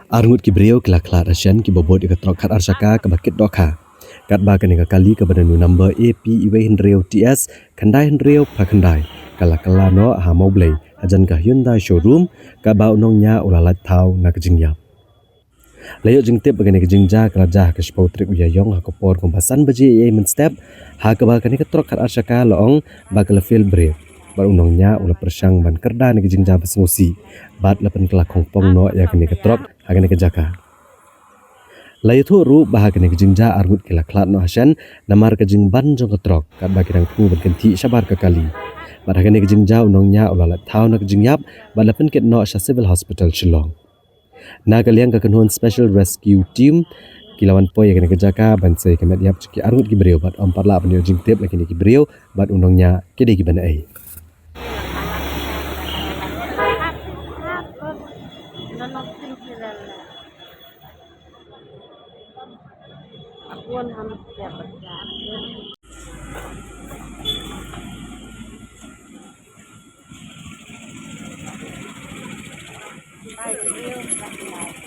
Arngut ki brio ki laklat asyan ki bobot ki trok khat arsaka ke bakit doka. Kat ba ke kali ke badan number AP iwe Hendreo TS kandai Hendreo pakandai. Kala no ha moblei ajan ka Hyundai showroom ka ba unongnya ulalat tau na kejingyap. Layok jengtip bagani kejingja kerajah ke sepau trip uyayong ha kopor kompasan baji ye men step ha ke ba ke trok khat arsaka loong ba ke feel brave. Bar unongnya ula persang ban kerda ni kejingja besngusi. Bat lepen kelak kongpong no ya kini ketrok ha kini kejaka. Layutu ru bahag ni kejingja argut kila klat no hasan namar kejing ban jong ketrok kat bagi rang ku berkenti sabar ke kali. Bar hagani kejingja unongnya ulalat tau na kejengyap bat lepen ket no Asha Civil Hospital Shillong. Na kaliang ke kenuan Special Rescue Team kilawan poy kini kejaka ban sei kemet yap ciki argut ki brio bat ompar la penyo jingtip lagi ni ki brio bat unongnya kede ki ban ai. Akuan hamas siap berjalan. Baik,